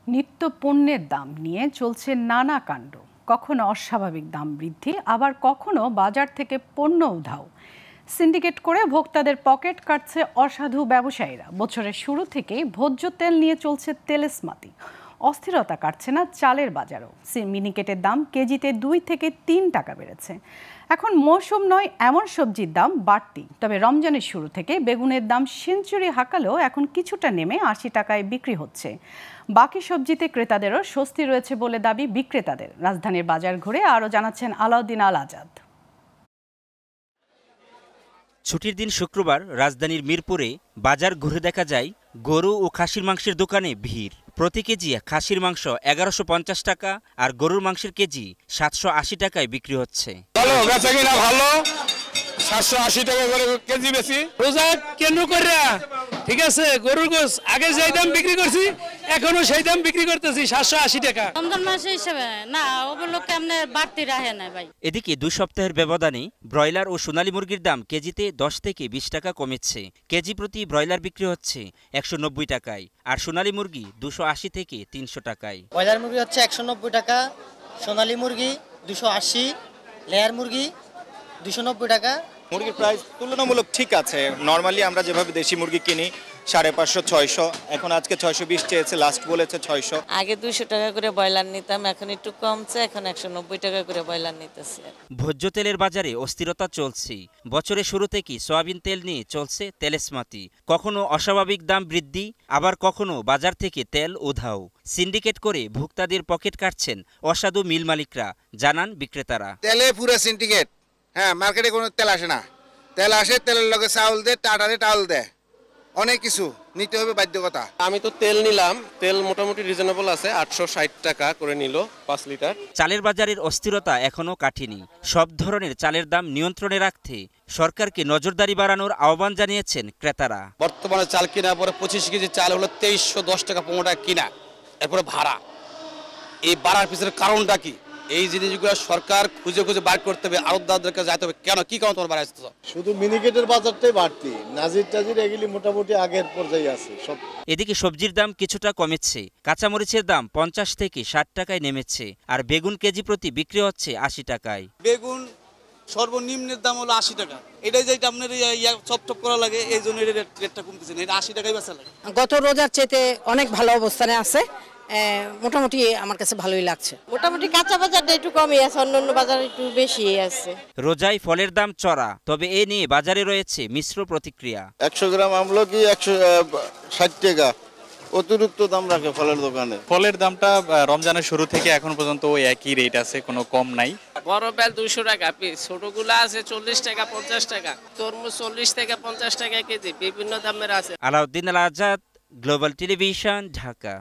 নিত্য পণ্যের দাম নিয়ে চলছে নানা কাণ্ড। কখনো অস্বাভাবিক দাম বৃদ্ধি, আবার কখনো বাজার থেকে পণ্য উধাও। সিন্ডিকেট করে ভোক্তাদের পকেট কাটছে অসাধু ব্যবসায়ীরা। বছরের শুরু থেকেই ভোজ্য তেল নিয়ে চলছে তেলেস্মাতি। অস্থিরতা কাটছে না চালের বাজারও। মিনিকেটের দাম কেজিতে 2 থেকে 3 টাকা বেড়েছে। এখন মৌসুম নয় এমন সবজির দাম বাড়তি। তবে রমজানের শুরু থেকে বেগুনের দাম সেঞ্চুরি হাঁকালেও এখন কিছুটা নেমে 80 টাকায় বিক্রি হচ্ছে। বাকি সবজিতে ক্রেতাদেরও স্বস্তি রয়েছে বলে দাবি বিক্রেতাদের। রাজধানীর বাজার ঘুরে আরও জানাচ্ছেন আলাউদ্দিন আল আজাদ। ছুটির দিন শুক্রবার রাজধানীর মিরপুরে বাজার ঘুরে দেখা যায় গরু ও খাসির মাংসের দোকানে ভিড়। প্রতি কেজি খাসির মাংস 1150 টাকা আর গরুর মাংসের কেজি 780 টাকায় বিক্রি হচ্ছে। ভালো বেচা কিনা ভালো, 780 টাকা করে কেজি বেশি। রোজা কেন্দ্র করে ঠিক আছে, গরুর গোশ আগে যেই দাম বিক্রি করছি এখনো সেই দাম বিক্রি করতেছি 780 টাকা। রমজান মাস হিসেবে না, ওগুলো কেমনে বাড়তি রাখে না ভাই। এদিকে 2 সপ্তাহের ব্যবধানে ব্রয়লার ও সোনালী মুরগির দাম কেজিতে 10 থেকে 20 টাকা কমেছে। কেজি প্রতি ব্রয়লার বিক্রি হচ্ছে 190 টাকায় আর সোনালী মুরগি 280 থেকে 300 টাকায়। ব্রয়লার মুরগি হচ্ছে 190 টাকা, সোনালী মুরগি 280, লেয়ার মুরগি 290 টাকা। মুরগির প্রাইস তুলনামূলক ঠিক আছে। নর্মালি আমরা যেভাবে দেশি মুরগি কিনি 550-600, এখন আজকে 620 চেয়েছে, লাস্ট বলেছে 600। আগে 200 টাকা করে ব্রয়লার নিতাম, এখন একটু কমছে, এখন 190 টাকা করে ব্রয়লার নিতেছি। ভোজ্য তেলের বাজারে অস্থিরতা চলছে। বছরের শুরু থেকেই সয়াবিন তেল নিয়ে চলছে তেলেস্মাতি। কখনো অস্বাভাবিক দাম বৃদ্ধি, আবার কখনো বাজার থেকে তেল উধাও। সিন্ডিকেট করে ভোক্তাদের পকেট কাটছেন অসাধু মিল মালিকরা, জানান বিক্রেতারা। তেলে পুরো সিন্ডিকেট। হ্যাঁ, মার্কেটে কোনো তেল আসে না। তেল আসে, তেলের লগে চাউল দেয়, টাটারে টাউল দেয়, অনেক কিছু নিতে হবে বাধ্যকতা। আমি তো তেল নিলাম, তেল মোটামুটি রিজনেবল আছে, 860 টাকা করে নিল 5 লিটার। চালের বাজারের অস্থিরতা এখনো কাটেনি। সব ধরনের চালের দাম নিয়ন্ত্রণে রাখতে সরকারকে নজরদারি বাড়ানোর আহ্বান জানিয়েছেন ক্রেতারা। বর্তমানে চাল কেনার পরে 25 কেজি চাল হলো 2310 টাকা 15 টাকা কিনা, এরপরে ভাড়া। এই বাড়ার পিছনের কারণটা কি? এই জিনিসগুলো সরকার খুঁজে খুঁজে বার করতে হবে, আড়তদারদের কাছে যেতে হবে। কেন, কি কারণ তোমার বাড়াইছে? শুধু মিনিকেটের বাজারটাই বাড়তি, নাজির টাজির এগুলি মোটামুটি আগের পর্যায়ে আছে সব। এদিকে সবজির দাম কিছুটা কমেছে। কাঁচামরিচের দাম 50 থেকে 60 টাকায় নেমেছে আর বেগুন কেজি প্রতি বিক্রি হচ্ছে 80 টাকায়। বেগুন সর্বনিম্নের দাম হলো 80 টাকা। এটাই যেটা আপনার চপটপ করা লাগে, এই জন্য রেটটা কমতেছে না, এটা 80 টাকাই বেচা লাগে। গত রোজার চাইতে অনেক ভালো অবস্থানে আছে, মোটামুটি আমার কাছে ভালোই লাগছে। মোটামুটি কাঁচা বাজারটা একটু কমই আছে, অন্যান্য বাজারে একটু বেশি আছে। রোজায় ফলের দাম চড়া, তবে এ নিয়ে বাজারে রয়েছে মিশ্র প্রতিক্রিয়া। 100 গ্রাম আমলকি 160 টাকা, অতিরিক্ত দাম রাখে ফলের দোকানে। ফলের দামটা রমজানের শুরু থেকে এখন পর্যন্ত ওই একই রেট আছে, কোনো কম নাই। বড় বেল 200 টাকা পিস, ছোটগুলো আছে 40 টাকা 50 টাকা, তরমুজ 40 থেকে 50 টাকা কেজি, বিভিন্ন দামের আছে। আলাউদ্দিন আল আজাদ, গ্লোবাল টেলিভিশন, ঢাকা।